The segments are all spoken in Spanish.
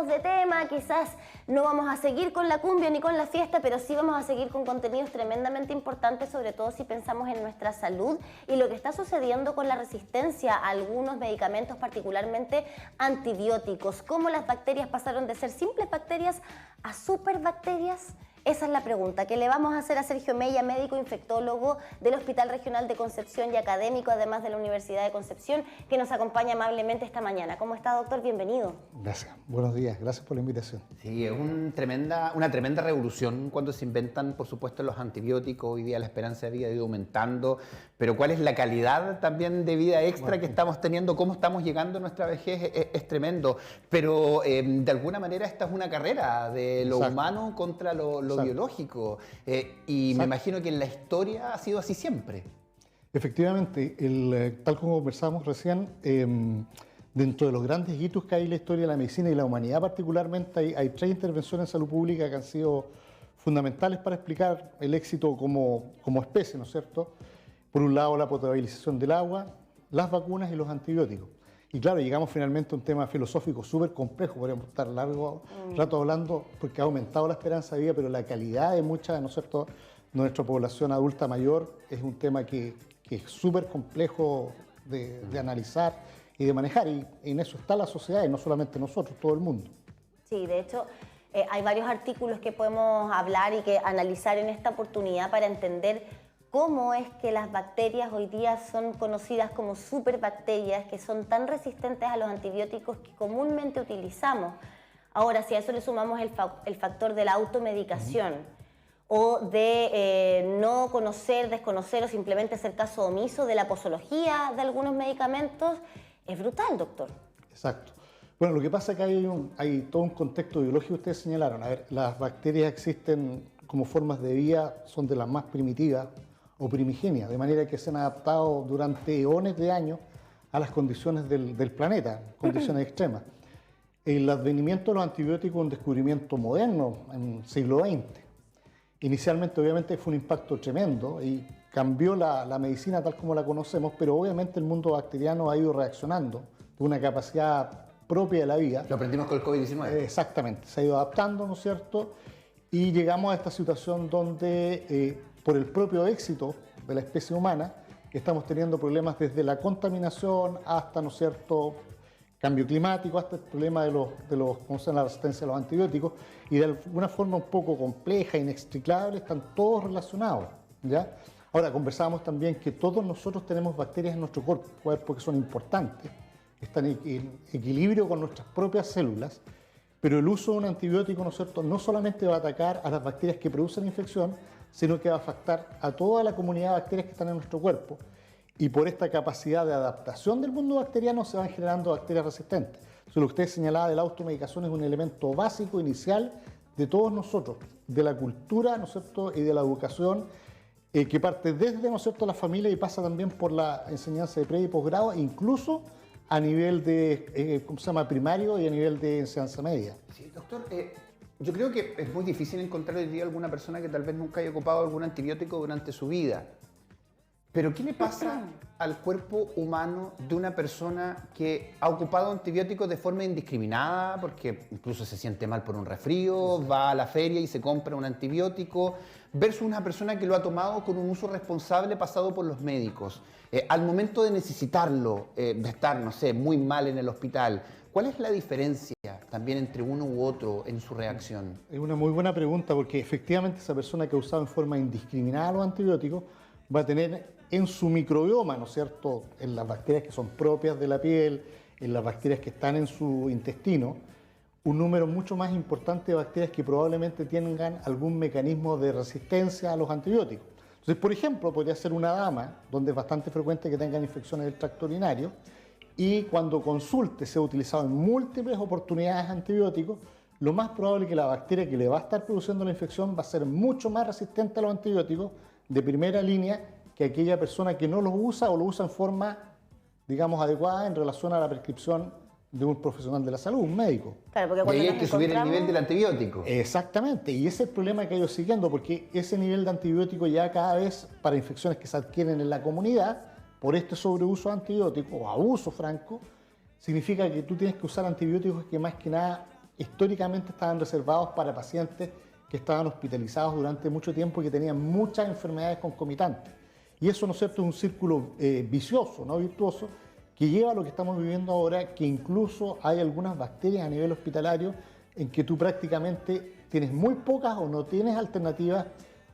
cambiamos de tema, quizás no vamos a seguir con la cumbia ni con la fiesta, pero sí vamos a seguir con contenidos tremendamente importantes, sobre todo si pensamos en nuestra salud y lo que está sucediendo con la resistencia a algunos medicamentos, particularmente antibióticos. ¿Cómo las bacterias pasaron de ser simples bacterias a superbacterias? Esa es la pregunta que le vamos a hacer a Sergio Mella, médico infectólogo del Hospital Regional de Concepción y académico, además de la Universidad de Concepción, que nos acompaña amablemente esta mañana. ¿Cómo está, doctor? Bienvenido. Gracias. Buenos días. Gracias por la invitación. Sí, es una tremenda revolución cuando se inventan, por supuesto, los antibióticos. Hoy día la esperanza de vida ha ido aumentando, pero ¿cuál es la calidad también de vida extra que estamos teniendo? ¿Cómo estamos llegando a nuestra vejez? Es tremendo, pero de alguna manera esta es una carrera de lo humano contra lo biológico, y me imagino que en la historia ha sido así siempre. Efectivamente, tal como conversamos recién, dentro de los grandes hitos que hay en la historia de la medicina y la humanidad particularmente, hay 3 intervenciones en salud pública que han sido fundamentales para explicar el éxito como especie, ¿no es cierto? Por un lado, la potabilización del agua, las vacunas y los antibióticos. Y claro, llegamos finalmente a un tema filosófico súper complejo, podríamos estar largo rato hablando, porque ha aumentado la esperanza de vida, pero la calidad de mucha, ¿no es cierto?, nuestra población adulta mayor es un tema que es súper complejo de analizar y de manejar, y en eso está la sociedad, y no solamente nosotros, todo el mundo. Sí, de hecho, hay varios artículos que podemos hablar y que analizar en esta oportunidad para entender cómo es que las bacterias hoy día son conocidas como superbacterias, que son tan resistentes a los antibióticos que comúnmente utilizamos. Ahora, si a eso le sumamos el factor de la automedicación o de no conocer, desconocer o simplemente hacer caso omiso de la posología de algunos medicamentos, es brutal, doctor. Exacto. Bueno, lo que pasa es que hay todo un contexto biológico que ustedes señalaron. A ver, las bacterias existen como formas de vida, son de las más primitivas o primigenias, de manera que se han adaptado durante eones de años a las condiciones del planeta, condiciones extremas. El advenimiento de los antibióticos es un descubrimiento moderno en el siglo XX. Inicialmente, obviamente, fue un impacto tremendo y cambió la medicina tal como la conocemos, pero obviamente el mundo bacteriano ha ido reaccionando con una capacidad propia de la vida. Lo aprendimos con el COVID-19. Exactamente, se ha ido adaptando, ¿no es cierto? Y llegamos a esta situación donde, por el propio éxito de la especie humana, estamos teniendo problemas desde la contaminación hasta, ¿no es cierto?, cambio climático, hasta el problema de ¿cómo se llama?, la resistencia a los antibióticos, y de alguna forma un poco compleja, inextricable, están todos relacionados, ¿ya? Ahora, conversábamos también que todos nosotros tenemos bacterias en nuestro cuerpo que son importantes, están en equilibrio con nuestras propias células, pero el uso de un antibiótico, ¿no es cierto?, no solamente va a atacar a las bacterias que producen infección, sino que va a afectar a toda la comunidad de bacterias que están en nuestro cuerpo. Y por esta capacidad de adaptación del mundo bacteriano se van generando bacterias resistentes. Entonces, lo que usted señalaba de la automedicación es un elemento básico, inicial, de todos nosotros, de la cultura, ¿no es cierto?, y de la educación, que parte desde, ¿no es cierto?, la familia y pasa también por la enseñanza de pre y posgrado, incluso a nivel de, ¿cómo se llama?, primario y a nivel de enseñanza media. Sí, doctor, yo creo que es muy difícil encontrar hoy día alguna persona que tal vez nunca haya ocupado algún antibiótico durante su vida. Pero ¿qué le pasa al cuerpo humano de una persona que ha ocupado antibióticos de forma indiscriminada, porque incluso se siente mal por un resfrío, va a la feria y se compra un antibiótico, versus una persona que lo ha tomado con un uso responsable pasado por los médicos? Al momento de necesitarlo, de estar, no sé, muy mal en el hospital, ¿cuál es la diferencia también entre uno u otro en su reacción? Es una muy buena pregunta, porque efectivamente esa persona que ha usado en forma indiscriminada los antibióticos va a tener en su microbioma, ¿no es cierto?, en las bacterias que son propias de la piel, en las bacterias que están en su intestino, un número mucho más importante de bacterias que probablemente tengan algún mecanismo de resistencia a los antibióticos. Entonces, por ejemplo, podría ser una dama, donde es bastante frecuente que tengan infecciones del tracto urinario, y cuando consulte sea utilizado en múltiples oportunidades antibióticos, lo más probable es que la bacteria que le va a estar produciendo la infección va a ser mucho más resistente a los antibióticos de primera línea que aquella persona que no los usa o lo usa en forma, digamos, adecuada en relación a la prescripción de un profesional de la salud, un médico. Claro, porque cuando y ahí hay que subir el nivel del antibiótico. Exactamente, y ese es el problema que ha ido siguiendo, porque ese nivel de antibiótico ya cada vez, para infecciones que se adquieren en la comunidad, por este sobreuso de antibióticos o abuso franco, significa que tú tienes que usar antibióticos que más que nada históricamente estaban reservados para pacientes que estaban hospitalizados durante mucho tiempo y que tenían muchas enfermedades concomitantes. Y eso, ¿no es cierto?, es un círculo vicioso, no virtuoso, que lleva a lo que estamos viviendo ahora, que incluso hay algunas bacterias a nivel hospitalario en que tú prácticamente tienes muy pocas o no tienes alternativas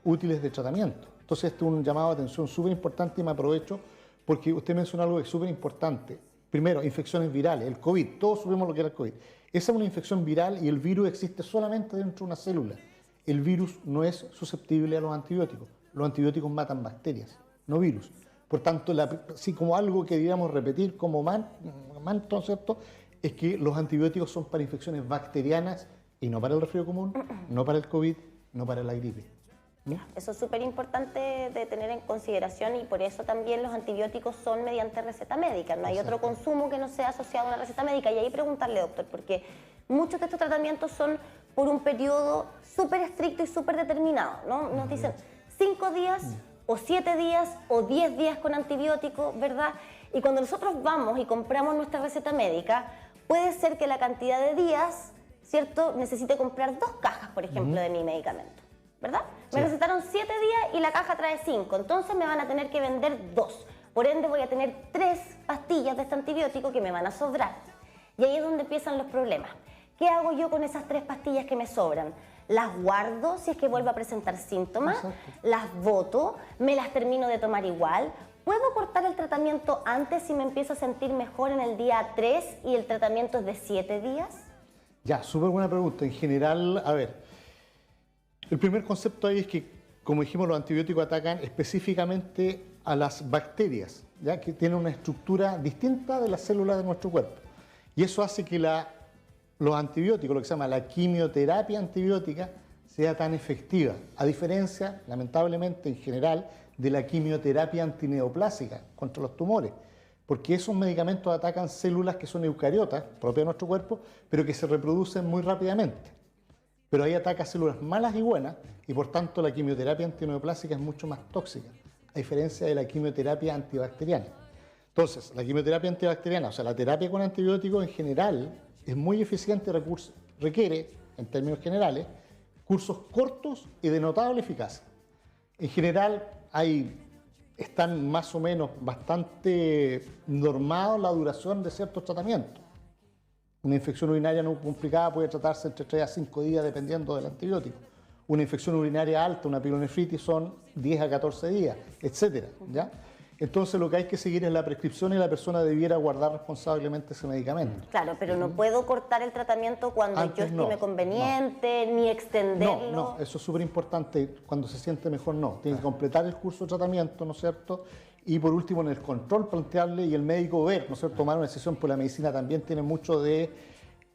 útiles de tratamiento. Entonces, este es un llamado de atención súper importante y me aprovecho porque usted mencionó algo que es súper importante. Primero, infecciones virales, el COVID, todos sabemos lo que era el COVID. Esa es una infección viral y el virus existe solamente dentro de una célula. El virus no es susceptible a los antibióticos. Los antibióticos matan bacterias, no virus. Por tanto, así como algo que deberíamos repetir como manto, ¿cierto?, es que los antibióticos son para infecciones bacterianas y no para el resfrío común, no para el COVID, no para la gripe. ¿No? Eso es súper importante de tener en consideración y por eso también los antibióticos son mediante receta médica. No hay otro consumo que no sea asociado a una receta médica. Y ahí preguntarle, doctor, porque muchos de estos tratamientos son por un periodo súper estricto y súper determinado, ¿no? Nos dicen 5 días o 7 días o 10 días con antibiótico, ¿verdad? Y cuando nosotros vamos y compramos nuestra receta médica, puede ser que la cantidad de días, ¿cierto?, necesite comprar 2 cajas, por ejemplo, de mi medicamento, ¿verdad? Sí. Me recetaron 7 días y la caja trae 5, entonces me van a tener que vender 2. Por ende voy a tener 3 pastillas de este antibiótico que me van a sobrar. Y ahí es donde empiezan los problemas. ¿Qué hago yo con esas 3 pastillas que me sobran? Las guardo si es que vuelvo a presentar síntomas, las boto, me las termino de tomar igual. ¿Puedo cortar el tratamiento antes si me empiezo a sentir mejor en el día 3 y el tratamiento es de 7 días? Ya, súper buena pregunta. En general, a ver, el primer concepto ahí es que, como dijimos, los antibióticos atacan específicamente a las bacterias, ya que tienen una estructura distinta de las células de nuestro cuerpo. Y eso hace que los antibióticos, lo que se llama la quimioterapia antibiótica, sea tan efectiva, a diferencia, lamentablemente, en general, de la quimioterapia antineoplásica contra los tumores, porque esos medicamentos atacan células que son eucariotas, propias de nuestro cuerpo, pero que se reproducen muy rápidamente. Pero ahí ataca células malas y buenas, y por tanto la quimioterapia antineoplásica es mucho más tóxica, a diferencia de la quimioterapia antibacteriana. Entonces, la quimioterapia antibacteriana, o sea, la terapia con antibióticos en general, es muy eficiente, requiere, en términos generales, cursos cortos y de notable eficacia. En general, están más o menos bastante normados la duración de ciertos tratamientos. Una infección urinaria no complicada puede tratarse entre 3 a 5 días dependiendo del antibiótico. Una infección urinaria alta, una pielonefritis, son 10 a 14 días, etcétera, ¿ya? Entonces lo que hay que seguir es la prescripción y la persona debiera guardar responsablemente ese medicamento. Claro, pero no puedo cortar el tratamiento cuando yo estime conveniente, ni extenderlo. No, eso es súper importante. Cuando se siente mejor, no. Tiene que completar el curso de tratamiento, ¿no es cierto? Y por último, en el control plantearle y el médico ver, ¿no es cierto? Tomar una decisión, pues la medicina también tiene mucho de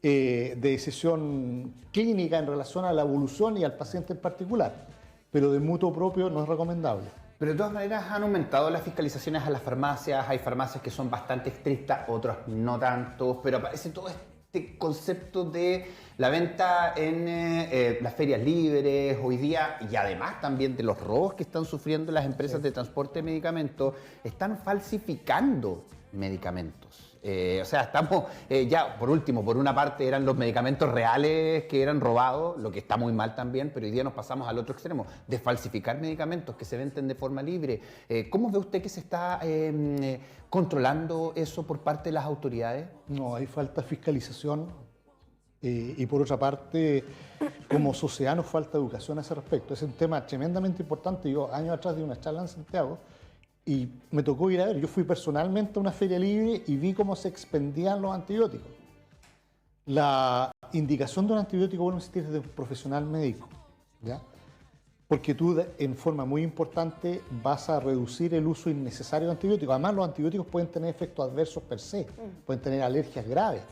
decisión clínica en relación a la evolución y al paciente en particular, pero de mutuo propio no es recomendable. Pero de todas maneras han aumentado las fiscalizaciones a las farmacias, hay farmacias que son bastante estrictas, otras no tanto, pero aparece todo este concepto de la venta en las ferias libres hoy día y además también de los robos que están sufriendo las empresas de transporte de medicamentos, están falsificando medicamentos. O sea, estamos ya, por último, por una parte eran los medicamentos reales que eran robados, lo que está muy mal también, pero hoy día nos pasamos al otro extremo, de falsificar medicamentos que se venden de forma libre. ¿Cómo ve usted que se está controlando eso por parte de las autoridades? No, hay falta de fiscalización y por otra parte, como sociedad nos falta educación a ese respecto. Es un tema tremendamente importante. Yo años atrás di una charla en Santiago y me tocó ir a ver. Yo fui personalmente a una feria libre y vi cómo se expendían los antibióticos. La indicación de un antibiótico vuelve a existir desde un profesional médico, ¿ya? Porque tú, en forma muy importante, vas a reducir el uso innecesario de antibióticos. Además, los antibióticos pueden tener efectos adversos per se, pueden tener alergias graves,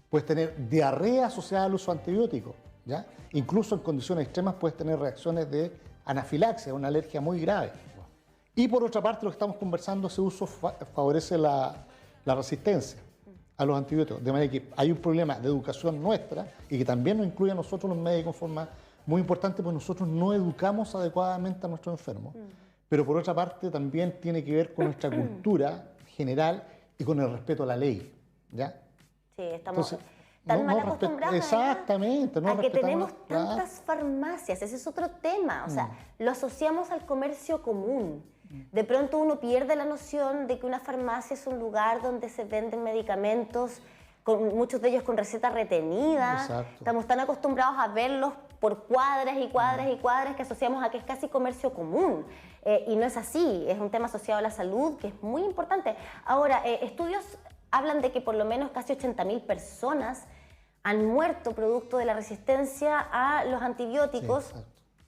puedes tener diarrea asociada al uso de antibióticos, ¿ya? Incluso en condiciones extremas puedes tener reacciones de anafilaxia, una alergia muy grave. Y por otra parte, lo que estamos conversando, ese uso favorece la resistencia a los antibióticos. De manera que hay un problema de educación nuestra y que también nos incluye a nosotros los médicos en forma muy importante, porque nosotros no educamos adecuadamente a nuestros enfermos. Pero por otra parte también tiene que ver con nuestra cultura general y con el respeto a la ley, ¿ya? Sí, estamos tan mal acostumbrados exactamente, no a que tenemos respetamos tantas farmacias. Ese es otro tema. O sea, lo asociamos al comercio común. De pronto uno pierde la noción de que una farmacia es un lugar donde se venden medicamentos, muchos de ellos con receta retenida. Exacto. Estamos tan acostumbrados a verlos por cuadras y cuadras y cuadras que asociamos a que es casi comercio común. Y no es así, es un tema asociado a la salud que es muy importante. Ahora, estudios hablan de que por lo menos casi 80.000 personas han muerto producto de la resistencia a los antibióticos. Sí,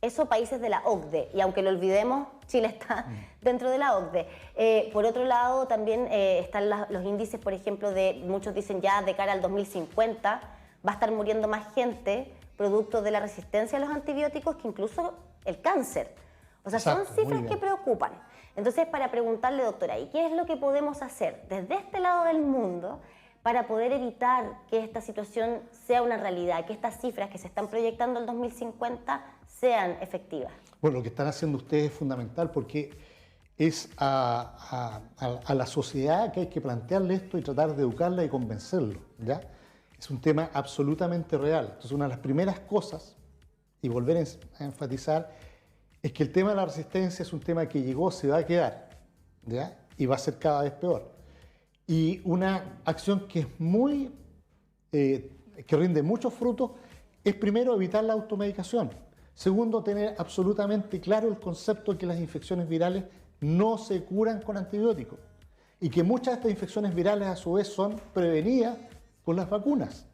eso países de la OCDE, y aunque lo olvidemos, Chile está dentro de la OCDE. Por otro lado, también están los índices, por ejemplo, muchos dicen ya de cara al 2050 va a estar muriendo más gente producto de la resistencia a los antibióticos que incluso el cáncer. O sea, son cifras que preocupan. Entonces, para preguntarle, doctora, ¿y qué es lo que podemos hacer desde este lado del mundo para poder evitar que esta situación sea una realidad, que estas cifras que se están proyectando en 2050 sean efectivas? Bueno, lo que están haciendo ustedes es fundamental porque es a la sociedad que hay que plantearle esto y tratar de educarla y convencerlo, ¿ya? Es un tema absolutamente real. Entonces, una de las primeras cosas, y volver a enfatizar, es que el tema de la resistencia es un tema que llegó, se va a quedar, ¿ya? Y va a ser cada vez peor. Y una acción que es que rinde muchos frutos es primero evitar la automedicación. Segundo, tener absolutamente claro el concepto de que las infecciones virales no se curan con antibióticos y que muchas de estas infecciones virales a su vez son prevenidas con las vacunas.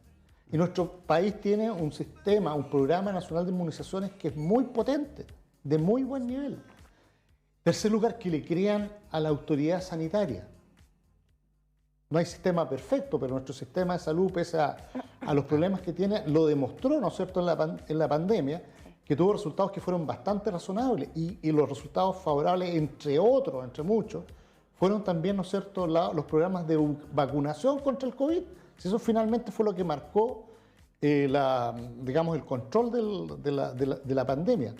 Y nuestro país tiene un sistema, un programa nacional de inmunizaciones que es muy potente, de muy buen nivel. Tercer lugar, que le crean a la autoridad sanitaria. No hay sistema perfecto, pero nuestro sistema de salud, pese a los problemas que tiene, lo demostró, ¿no es cierto?, en la pandemia, que tuvo resultados que fueron bastante razonables y los resultados favorables, entre otros, entre muchos, fueron también, ¿no es cierto?, los programas de vacunación contra el COVID. Si eso finalmente fue lo que marcó, digamos, el control de la pandemia.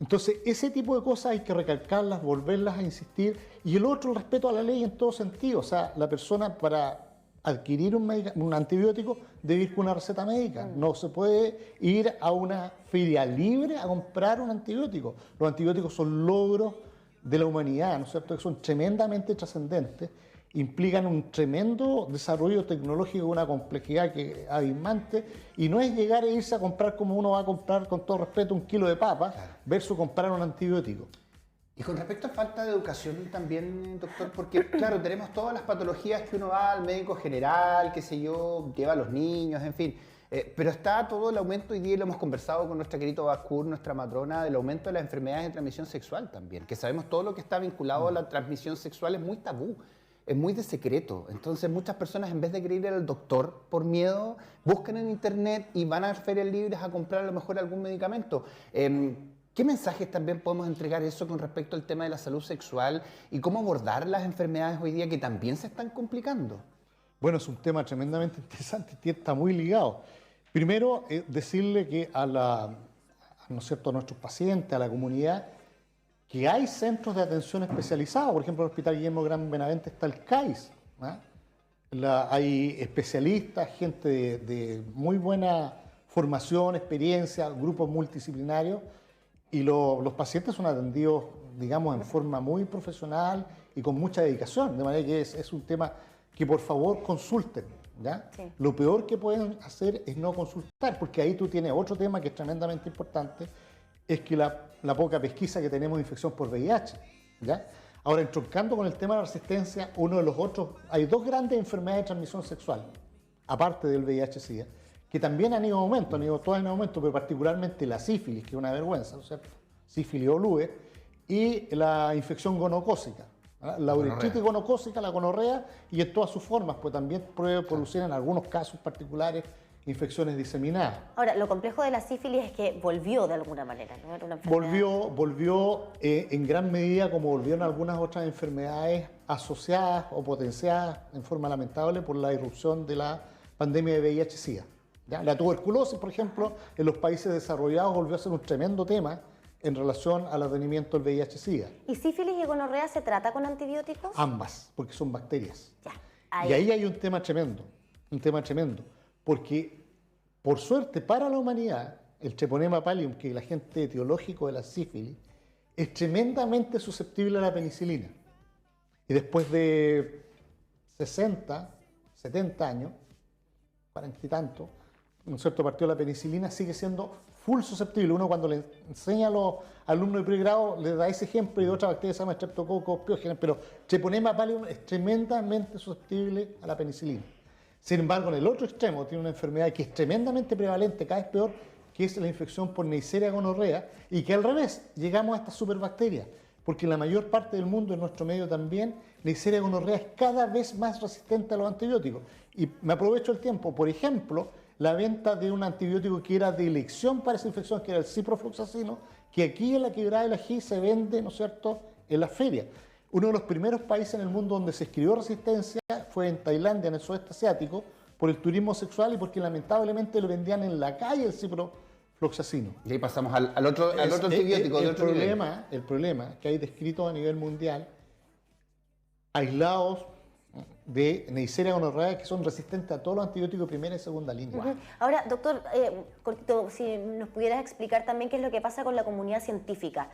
Entonces, ese tipo de cosas hay que recalcarlas, volverlas a insistir. Y el otro, el respeto a la ley en todo sentido. O sea, la persona para adquirir un antibiótico debe ir con una receta médica. No se puede ir a una feria libre a comprar un antibiótico. Los antibióticos son logros de la humanidad, ¿no es cierto?, que son tremendamente trascendentes, implican un tremendo desarrollo tecnológico, una complejidad que abismante, y no es llegar e irse a comprar como uno va a comprar, con todo respeto, un kilo de papas, versus comprar un antibiótico. Y con respecto a falta de educación también, doctor, porque claro, tenemos todas las patologías que uno va al médico general, qué sé yo, lleva a los niños, en fin. Pero está todo el aumento, hoy día lo hemos conversado con nuestra querida Bascur, nuestra matrona, del aumento de las enfermedades de transmisión sexual también, que sabemos todo lo que está vinculado a la transmisión sexual es muy tabú. Es muy de secreto. Entonces muchas personas, en vez de querer ir al doctor por miedo, buscan en internet y van a las ferias libres a comprar a lo mejor algún medicamento. ¿Qué mensajes también podemos entregar eso con respecto al tema de la salud sexual y cómo abordar las enfermedades hoy día que también se están complicando? Bueno, es un tema tremendamente interesante y está muy ligado. Primero, decirle que ¿no es cierto?, a nuestros pacientes, a la comunidad, que hay centros de atención especializados. Por ejemplo, en el Hospital Guillermo Gran Benavente está el CAIS. Hay especialistas, gente de muy buena formación, experiencia, grupos multidisciplinarios, y los pacientes son atendidos, digamos, en forma muy profesional y con mucha dedicación. De manera que es un tema que por favor consulten, ¿ya? Sí. Lo peor que pueden hacer es no consultar, porque ahí tú tienes otro tema que es tremendamente importante, es que la poca pesquisa que tenemos de infección por VIH, ¿ya? Ahora, entroncando con el tema de la resistencia, uno de los otros, hay dos grandes enfermedades de transmisión sexual, aparte del VIH-Sida, que también han ido en aumento, han ido todas en aumento, pero particularmente la sífilis, que es una vergüenza, ¿no es cierto? Sífilis o lue, y la infección gonocócica, ¿verdad? La uretritis gonocócica, la gonorrea, y en todas sus formas, pues también puede producir en algunos casos particulares infecciones diseminadas. Ahora, lo complejo de la sífilis es que volvió de alguna manera, ¿no? Era una enfermedad... Volvió en gran medida como volvieron algunas otras enfermedades asociadas o potenciadas en forma lamentable por la irrupción de la pandemia de VIH-Sida. ¿Ya? La tuberculosis, por ejemplo, en los países desarrollados volvió a ser un tremendo tema en relación al advenimiento del VIH-Sida. ¿Y sífilis y gonorrea se trata con antibióticos? Ambas, porque son bacterias. Ya, y ahí hay un tema tremendo, porque por suerte para la humanidad, el Treponema pallium, que es el agente etiológico de la sífilis, es tremendamente susceptible a la penicilina. Y después de 60, 70 años, 40 y tanto, ¿no es cierto?, partió la penicilina, sigue siendo full susceptible. Uno cuando le enseña a los alumnos de pregrado le da ese ejemplo y de otra bacteria se llama Streptococcus pyogenes, pero Treponema pallium es tremendamente susceptible a la penicilina. Sin embargo, en el otro extremo tiene una enfermedad que es tremendamente prevalente, cada vez peor, que es la infección por Neisseria gonorrea, y que al revés, llegamos a estas superbacterias, porque en la mayor parte del mundo, en nuestro medio también, Neisseria gonorrea es cada vez más resistente a los antibióticos. Y me aprovecho el tiempo, por ejemplo, la venta de un antibiótico que era de elección para esa infección, que era el ciprofloxacino, que aquí en la Quebrada del Ají se vende, ¿no es cierto?, en las ferias. Uno de los primeros países en el mundo donde se escribió resistencia fue en Tailandia, en el sudeste asiático, por el turismo sexual y porque lamentablemente lo vendían en la calle el ciprofloxacino. Y ahí pasamos al otro antibiótico. El problema que hay descrito a nivel mundial, aislados de Neisseria gonorrea, que son resistentes a todos los antibióticos de primera y segunda línea. Ahora, doctor, si nos pudieras explicar también qué es lo que pasa con la comunidad científica.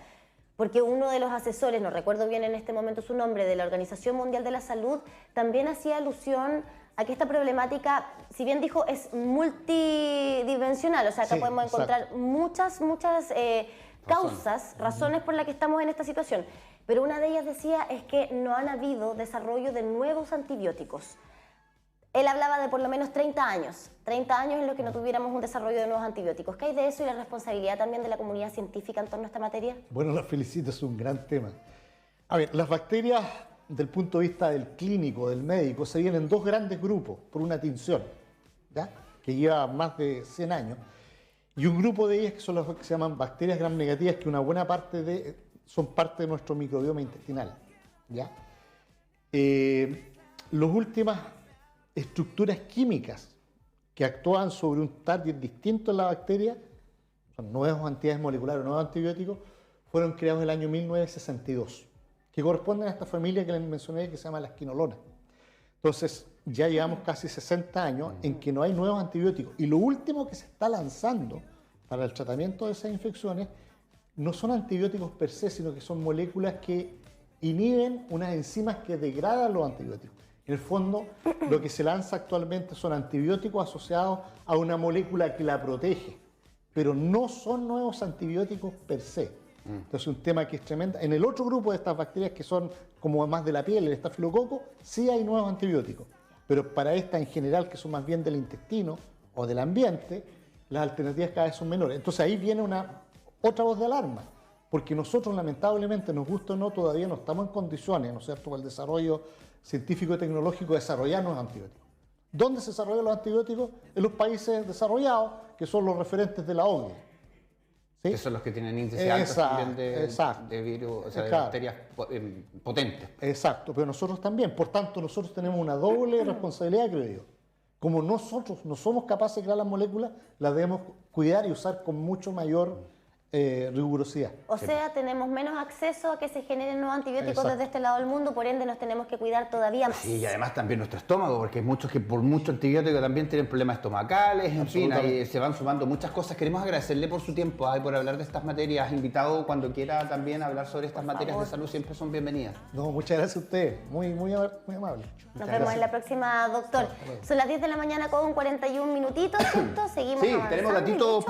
Porque uno de los asesores, no recuerdo bien en este momento su nombre, de la Organización Mundial de la Salud, también hacía alusión a que esta problemática, si bien dijo, es multidimensional, o sea, acá podemos encontrar muchas causas, razones por las que estamos en esta situación. Pero una de ellas decía es que no han habido desarrollo de nuevos antibióticos. Él hablaba de por lo menos 30 años en los que no tuviéramos un desarrollo de nuevos antibióticos. ¿Qué hay de eso y la responsabilidad también de la comunidad científica en torno a esta materia? Bueno, la felicito, es un gran tema. A ver, las bacterias, del punto de vista del clínico, del médico, se dividen en dos grandes grupos por una tinción, ¿ya?, que lleva más de 100 años, y un grupo de ellas que son las que se llaman bacterias gram negativas, que una buena parte son parte de nuestro microbioma intestinal, ¿ya? Las últimas estructuras químicas que actúan sobre un target distinto en la bacteria, son nuevas entidades moleculares, nuevos antibióticos, fueron creados en el año 1962, que corresponden a esta familia que les mencioné que se llama las quinolonas. Entonces, ya llevamos casi 60 años en que no hay nuevos antibióticos. Y lo último que se está lanzando para el tratamiento de esas infecciones no son antibióticos per se, sino que son moléculas que inhiben unas enzimas que degradan los antibióticos. En el fondo, lo que se lanza actualmente son antibióticos asociados a una molécula que la protege, pero no son nuevos antibióticos per se. Entonces, un tema que es tremendo. En el otro grupo de estas bacterias que son como más de la piel, el estafilococo, sí hay nuevos antibióticos, pero para estas en general, que son más bien del intestino o del ambiente, las alternativas cada vez son menores. Entonces, ahí viene otra voz de alarma, porque nosotros, lamentablemente, nos gusta o no, todavía no estamos en condiciones, ¿no es cierto?, con el desarrollo científico y tecnológico de desarrollar nuevos antibióticos. ¿Dónde se desarrollan los antibióticos? En los países desarrollados, que son los referentes de la OCDE. ¿Sí? Que son los que tienen índices altos también de virus, o sea, de bacterias potentes. Exacto, pero nosotros también. Por tanto, nosotros tenemos una doble responsabilidad, creo yo. Como nosotros no somos capaces de crear las moléculas, las debemos cuidar y usar con mucho mayor rigurosidad. O sea, tenemos menos acceso a que se generen nuevos antibióticos desde este lado del mundo, por ende nos tenemos que cuidar todavía más. Sí, y además también nuestro estómago, porque hay muchos que por mucho antibiótico también tienen problemas estomacales, en fin, ahí se van sumando muchas cosas. Queremos agradecerle por su tiempo y por hablar de estas materias. Invitado cuando quiera también a hablar sobre estas materias de salud, siempre son bienvenidas. No, muchas gracias a ustedes, muy amable. Nos vemos en la próxima, doctor. Son las 10 de la mañana con 41 minutitos, ¿cierto? Seguimos avanzando. Tenemos datito